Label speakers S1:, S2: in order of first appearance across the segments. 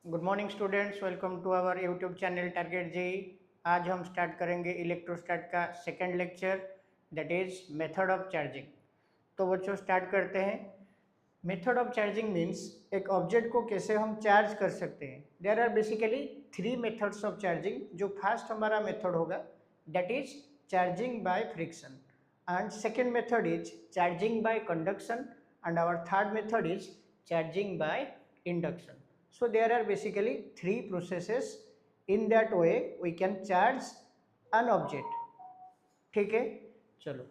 S1: Good morning students, welcome to our YouTube channel Target JEE. आज हम start करेंगे electrostat का second lecture, that is method of charging. तो बच्चों start करते हैं। मेथड ऑफ चार्जिंग मीन्स एक ऑब्जेक्ट को कैसे हम चार्ज कर सकते हैं। There are basically three methods of charging. जो फर्स्ट हमारा मेथड होगा that is charging by friction, and second method is charging by conduction, and our third method is charging by induction. So there are basically three processes. In that way we can charge an object. ठीक है, चलो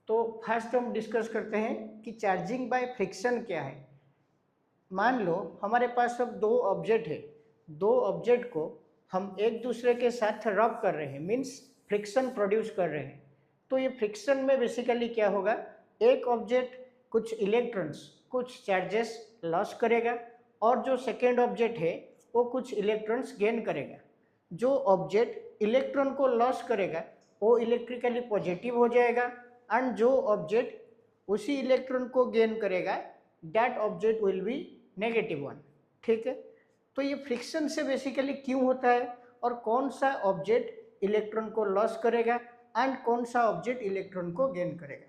S1: तो first हम discuss करते हैं कि charging by friction क्या है। मान लो हमारे पास अब दो ऑब्जेक्ट है, दो ऑब्जेक्ट को हम एक दूसरे के साथ रब कर रहे हैं, मीन्स फ्रिक्शन प्रोड्यूस कर रहे हैं। तो ये फ्रिक्शन में बेसिकली क्या होगा, एक ऑब्जेक्ट कुछ इलेक्ट्रॉन्स कुछ चार्जेस लॉस करेगा और जो सेकेंड ऑब्जेक्ट है वो कुछ इलेक्ट्रॉन्स गेन करेगा। जो ऑब्जेक्ट इलेक्ट्रॉन को लॉस करेगा वो इलेक्ट्रिकली पॉजिटिव हो जाएगा, एंड जो ऑब्जेक्ट उसी इलेक्ट्रॉन को गेन करेगा that object will be negative one. ठीक है, तो ये फ्रिक्शन से बेसिकली क्यों होता है और कौन सा ऑब्जेक्ट इलेक्ट्रॉन को लॉस करेगा एंड कौन सा ऑब्जेक्ट इलेक्ट्रॉन को गेन करेगा।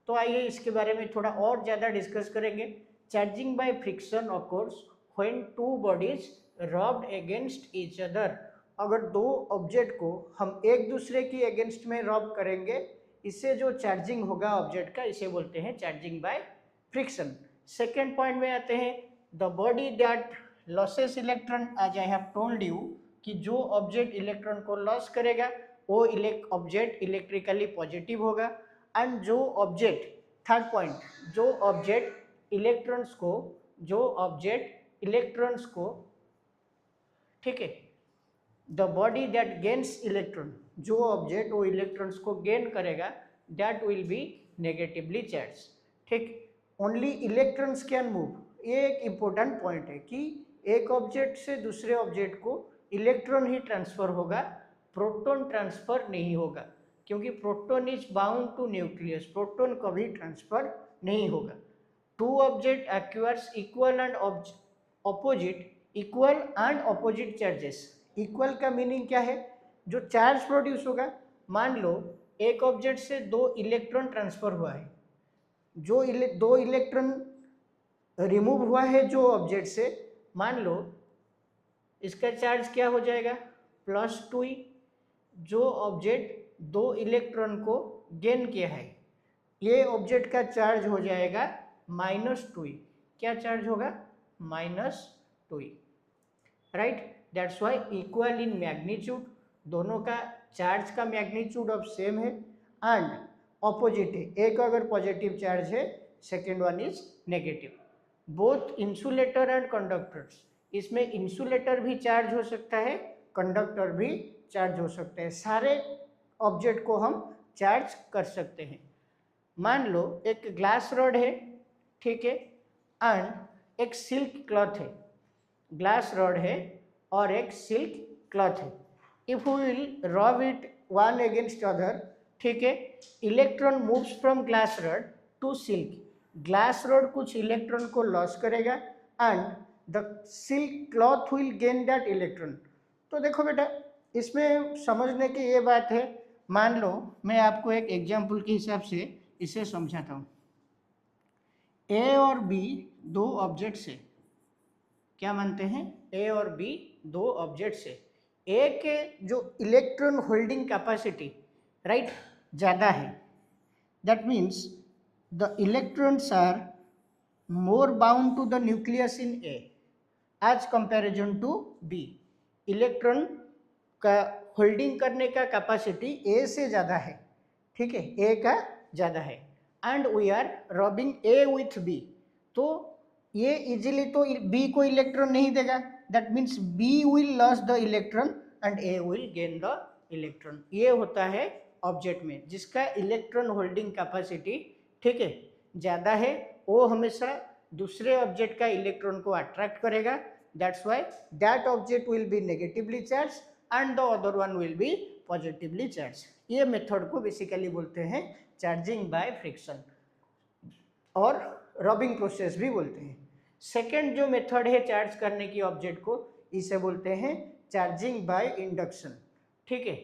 S1: तो आइए इसके बारे में थोड़ा और ज़्यादा डिस्कस करेंगे। Charging by friction occurs when two bodies rubbed against each other. अगर दो ऑब्जेक्ट को हम एक दूसरे की अगेंस्ट में रब करेंगे, इससे जो चार्जिंग होगा ऑब्जेक्ट का, इसे बोलते हैं charging by friction. Second point में आते हैं, the body that loses electron, as I have told you कि जो ऑब्जेक्ट इलेक्ट्रॉन को लॉस करेगा वो ऑब्जेक्ट इलेक्ट्रिकली पॉजिटिव होगा, एंड जो ऑब्जेक्ट, थर्ड पॉइंट, जो ऑब्जेक्ट इलेक्ट्रॉन्स को ठीक है, the body that gains electron, जो ऑब्जेक्ट वो इलेक्ट्रॉन्स को गेन करेगा that will be negatively charge. ठीक, ओनली इलेक्ट्रॉन्स कैन मूव। ये एक इम्पोर्टेंट पॉइंट है कि एक ऑब्जेक्ट से दूसरे ऑब्जेक्ट को इलेक्ट्रॉन ही ट्रांसफर होगा, प्रोटॉन ट्रांसफर नहीं होगा, क्योंकि proton is bound to nucleus, proton कभी ट्रांसफर नहीं होगा। Two object acquires equal and opposite charges. Equal का मीनिंग क्या है, जो चार्ज प्रोड्यूस होगा, मान लो एक ऑब्जेक्ट से दो इलेक्ट्रॉन ट्रांसफर हुआ है, जो दो इलेक्ट्रॉन रिमूव हुआ है जो ऑब्जेक्ट से, मान लो इसका चार्ज क्या हो जाएगा, +2e। जो ऑब्जेक्ट दो इलेक्ट्रॉन को गेन किया है, ये ऑब्जेक्ट का चार्ज हो जाएगा -2e। क्या चार्ज होगा, -2e, right. That's why equal in magnitude, दोनों का चार्ज का मैग्नीट्यूड अब सेम है, एंड ऑपोजिट है, एक अगर पॉजिटिव चार्ज है second one is negative. Both insulator and conductors, इसमें इंसुलेटर भी चार्ज हो सकता है, कंडक्टर भी चार्ज हो सकता है, सारे ऑब्जेक्ट को हम चार्ज कर सकते हैं। मान लो एक ग्लास रॉड है, ठीक है, एंड एक सिल्क क्लॉथ है, ग्लास रॉड है और एक सिल्क क्लॉथ है। If we will rub it one against other, ठीक है, electron moves from glass rod to silk. Glass rod कुछ इलेक्ट्रॉन को लॉस करेगा and the silk cloth will gain that electron. तो देखो बेटा, इसमें समझने की ये बात है, मान लो मैं आपको एक एग्जाम्पल के हिसाब से इसे समझाता हूँ। ए और बी दो ऑब्जेक्ट से, क्या मानते हैं, ए और बी दो ऑब्जेक्ट से, ए के जो इलेक्ट्रॉन होल्डिंग कैपेसिटी राइट ज़्यादा है, that means the electrons are more bound to the nucleus in A as comparison to B. Electron का होल्डिंग करने का कैपेसिटी ए से ज़्यादा है, ठीक है, ए का ज़्यादा है, and we are rubbing A with B. तो ये इजीली तो बी को इलेक्ट्रॉन नहीं देगा, that means B will loss the electron and A will gain the electron. ये होता है ऑब्जेक्ट में जिसका इलेक्ट्रॉन होल्डिंग कैपेसिटी, ठीक है, ज़्यादा है, वो हमेशा दूसरे ऑब्जेक्ट का इलेक्ट्रॉन को अट्रैक्ट करेगा, that's why that object will be negatively charge and the other one will be positively charge. ये मेथड को बेसिकली बोलते हैं चार्जिंग बाय फ्रिक्शन और रबिंग प्रोसेस भी बोलते हैं। सेकेंड जो मेथड है चार्ज करने की ऑब्जेक्ट को, इसे बोलते हैं चार्जिंग बाय इंडक्शन। ठीक है,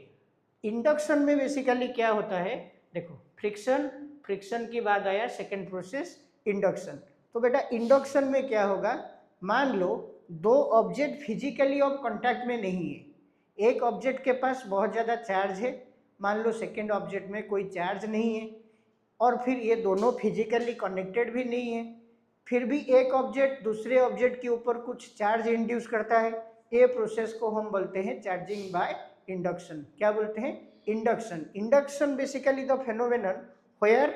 S1: इंडक्शन में बेसिकली क्या होता है, देखो फ्रिक्शन, फ्रिक्शन की बाद आया सेकेंड प्रोसेस इंडक्शन। तो बेटा इंडक्शन में क्या होगा, मान लो दो ऑब्जेक्ट फिजिकली अब कांटेक्ट में नहीं है, एक ऑब्जेक्ट के पास बहुत ज़्यादा चार्ज है, मान लो सेकेंड ऑब्जेक्ट में कोई चार्ज नहीं है, और फिर ये दोनों फिजिकली कनेक्टेड भी नहीं है, फिर भी एक ऑब्जेक्ट दूसरे ऑब्जेक्ट के ऊपर कुछ चार्ज इंड्यूस करता है, ये प्रोसेस को हम बोलते हैं चार्जिंग बाय इंडक्शन। क्या बोलते हैं, induction. Induction basically the phenomenon where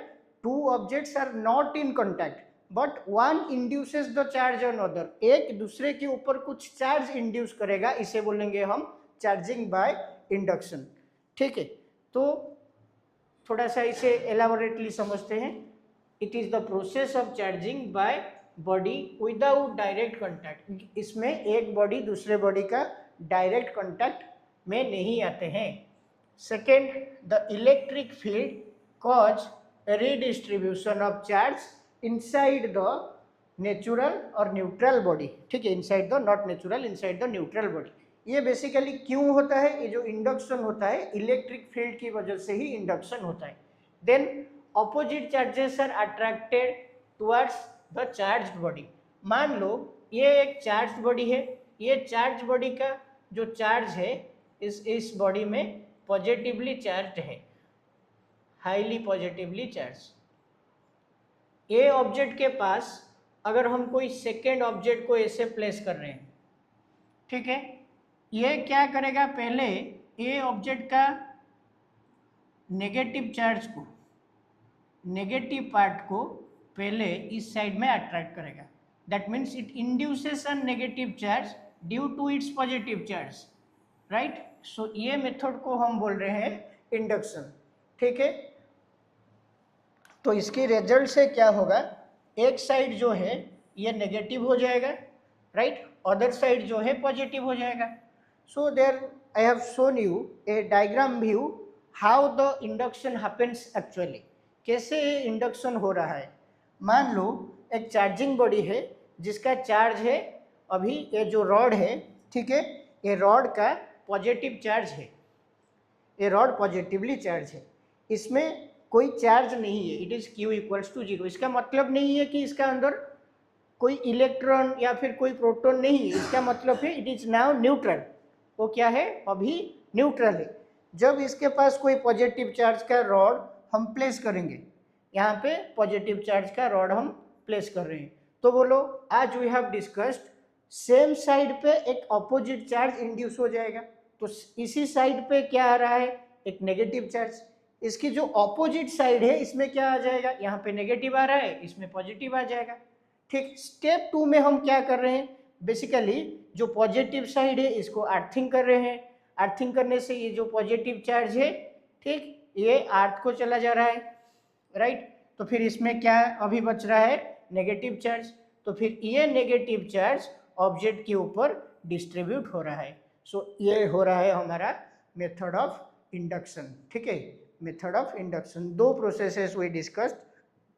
S1: two objects are not in contact but one induces the charge on other, एक दूसरे के ऊपर कुछ चार्ज इंड्यूस करेगा, इसे बोलेंगे हम चार्जिंग बाय इंडक्शन। ठीक है, तो थोड़ा सा इसे एलाबोरेटली समझते हैं। It is the process of charging by body without direct contact, इसमें एक बॉडी दूसरे बॉडी का डायरेक्ट कॉन्टैक्ट में नहीं आते हैं। Second, the electric field cause redistribution of charge inside the natural और न्यूट्रल बॉडी। ठीक है, inside the, not natural, inside the neutral body. ये बेसिकली क्यों होता है, ये जो इंडक्शन होता है इलेक्ट्रिक फील्ड की वजह से ही इंडक्शन होता है। Then opposite charges are attracted towards the charged body. मान लो ये एक चार्ज्ड बॉडी है, ये चार्ज बॉडी का जो चार्ज है इस बॉडी में पॉजिटिवली चार्ज्ड है, हाईली पॉजिटिवली चार्ज। ए ऑब्जेक्ट के पास अगर हम कोई सेकेंड ऑब्जेक्ट को ऐसे प्लेस कर रहे हैं, ठीक है, ये क्या करेगा, पहले ए ऑब्जेक्ट का नेगेटिव चार्ज को, नेगेटिव पार्ट को पहले इस साइड में अट्रैक्ट करेगा, that means it induces a negative charge due to its positive charge, right. So ये मेथड को हम बोल रहे हैं इंडक्शन। ठीक है, तो इसके रिजल्ट से क्या होगा, एक साइड जो है ये नेगेटिव हो जाएगा, राइट, अदर साइड जो है पॉजिटिव हो जाएगा। So there I have shown you a diagram view how the induction happens actually, कैसे ये इंडक्शन हो रहा है। मान लो एक चार्जिंग बॉडी है जिसका चार्ज है, अभी ये जो रॉड है, ठीक है, ये रॉड का पॉजिटिव चार्ज है, ये रॉड पॉजिटिवली चार्ज है, इसमें कोई चार्ज नहीं है, it is Q equals to 0। इसका मतलब नहीं है कि इसका अंदर कोई इलेक्ट्रॉन या फिर कोई प्रोटॉन नहीं है, इसका मतलब है इट इज़ नाउ न्यूट्रल। वो क्या है, अभी न्यूट्रल है। जब इसके पास कोई पॉजिटिव चार्ज का रॉड हम प्लेस करेंगे, यहाँ पे पॉजिटिव चार्ज का रॉड हम प्लेस कर रहे हैं, तो बोलो आज we have discussed same side पे एक ऑपोजिट चार्ज इंड्यूस हो जाएगा, तो इसी साइड पे क्या आ रहा है, एक नेगेटिव चार्ज। इसकी जो ऑपोजिट साइड है इसमें क्या आ जाएगा, यहाँ पे नेगेटिव आ रहा है, इसमें पॉजिटिव आ जाएगा। ठीक, स्टेप 2 में हम क्या कर रहे हैं, बेसिकली जो पॉजिटिव साइड है इसको अर्थिंग कर रहे हैं, अर्थिंग करने से ये जो पॉजिटिव चार्ज है, ठीक, ये अर्थ को चला जा रहा है, राइट। तो फिर इसमें क्या अभी बच रहा है, नेगेटिव चार्ज, तो फिर ये नेगेटिव चार्ज ऑब्जेक्ट के ऊपर डिस्ट्रीब्यूट हो रहा है। सो ये हो रहा है हमारा मेथड ऑफ इंडक्शन। ठीक है, मेथड ऑफ इंडक्शन, दो processes we discussed,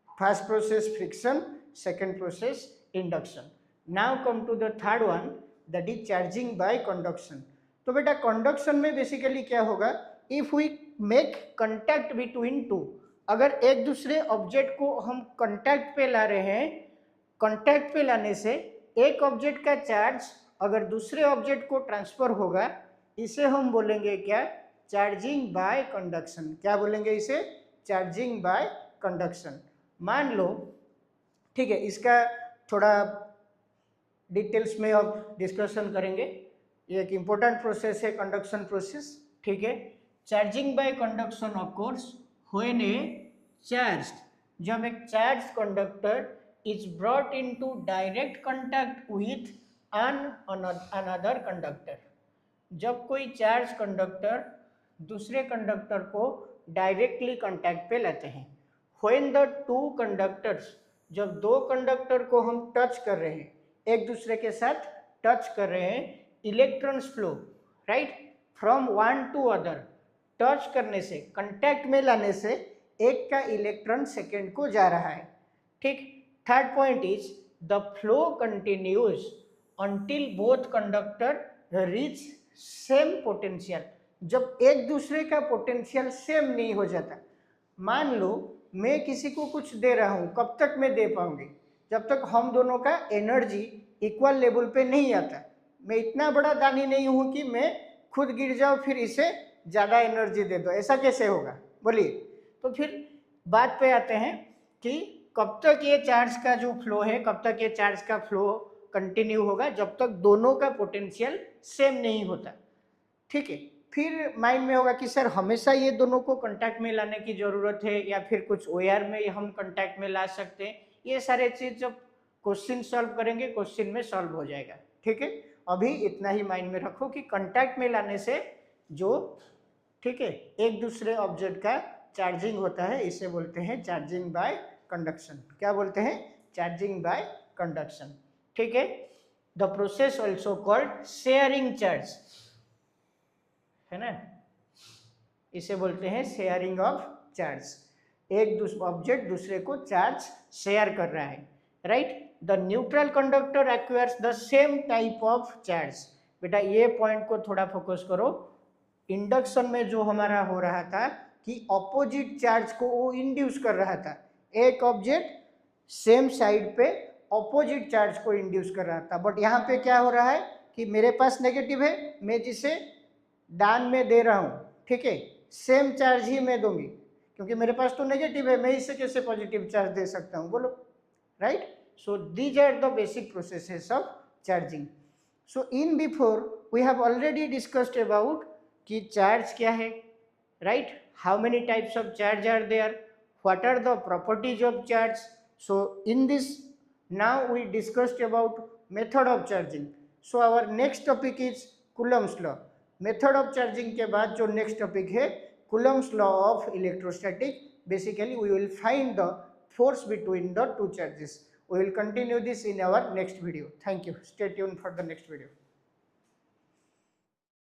S1: first process friction, second process induction. Now come to the third one, that is charging by conduction. तो बेटा कंडक्शन में बेसिकली क्या होगा, if we make contact between two, अगर एक दूसरे object को हम कंटैक्ट पे ला रहे हैं, कंटैक्ट पे लाने से एक ऑब्जेक्ट का चार्ज अगर दूसरे ऑब्जेक्ट को ट्रांसफर होगा, इसे हम बोलेंगे क्या, चार्जिंग बाय कंडक्शन। क्या बोलेंगे इसे, चार्जिंग बाय कंडक्शन। मान लो, ठीक है, इसका थोड़ा डिटेल्स में अब डिस्कशन करेंगे, ये एक इम्पोर्टेंट प्रोसेस है कंडक्शन प्रोसेस। ठीक है, charging by conduction of course when A charge, जब एक charge conductor is brought into direct contact with another conductor, जब कोई चार्ज कंडक्टर दूसरे कंडक्टर को डायरेक्टली कांटेक्ट पे लाते हैं। व्हेन द टू कंडक्टर्स, जब दो कंडक्टर को हम टच कर रहे हैं, एक दूसरे के साथ टच कर रहे हैं, electrons flow, right, from one two other, touch करने से, कांटेक्ट में लाने से एक का इलेक्ट्रॉन सेकेंड को जा रहा है। ठीक, third point is the flow continues until both conductor reach same potential। जब एक दूसरे का पोटेंशियल सेम नहीं हो जाता, मान लो मैं किसी को कुछ दे रहा हूं, कब तक मैं दे पाऊंगी? जब तक हम दोनों का एनर्जी इक्वल लेवल पे नहीं आता। मैं इतना बड़ा दानी नहीं हूं कि मैं खुद गिर जाऊं फिर इसे ज्यादा एनर्जी दे दो, ऐसा कैसे होगा बोलिए? तो फिर बात पे आते हैं कि कब तक ये चार्ज का जो फ्लो है, कब तक ये चार्ज का फ्लो कंटिन्यू होगा? जब तक दोनों का पोटेंशियल सेम नहीं होता। ठीक है, फिर माइंड में होगा कि सर हमेशा ये दोनों को कांटेक्ट में लाने की जरूरत है या फिर कुछ ओआर में हम कांटेक्ट में ला सकते हैं। ये सारे चीज जब क्वेश्चन सॉल्व करेंगे, क्वेश्चन में सॉल्व हो जाएगा। ठीक है, अभी इतना ही माइंड में रखो कि कांटेक्ट में लाने से जो, ठीक है, एक दूसरे ऑब्जेक्ट का चार्जिंग होता है, इसे बोलते हैं चार्जिंग बाय कंडक्शन। क्या बोलते हैं? Charging by conduction. ठीक है, the process also called sharing charge, है ना, इसे बोलते हैं शेयरिंग ऑफ चार्ज। एक ऑब्जेक्ट दूसरे को चार्ज शेयर कर रहा है, right. The neutral conductor acquires the same type of charge. बेटा ये पॉइंट को थोड़ा फोकस करो। इंडक्शन में जो हमारा हो रहा था कि ऑपोजिट चार्ज को वो इंड्यूस कर रहा था, एक ऑब्जेक्ट सेम साइड पे ऑपोजिट चार्ज को इंड्यूस कर रहा था। बट यहाँ पे क्या हो रहा है कि मेरे पास नेगेटिव है, मैं जिसे दान में दे रहा हूँ, ठीक है, सेम चार्ज ही मैं दूंगी क्योंकि मेरे पास तो नेगेटिव है, मैं इसे कैसे पॉजिटिव चार्ज दे सकता हूँ बोलो, right. So these are the basic processes of charging. So in before we have already discussed about कि चार्ज क्या है, right, how many types of charge are there, what are the properties of charge. So in this now we discussed about method of charging. So our next topic is Coulomb's law. Method of charging के बाद जो next topic है Coulomb's law of electrostatic. Basically we will find the force between the two charges. We will continue this in our next video. Thank you. Stay tuned for the next video.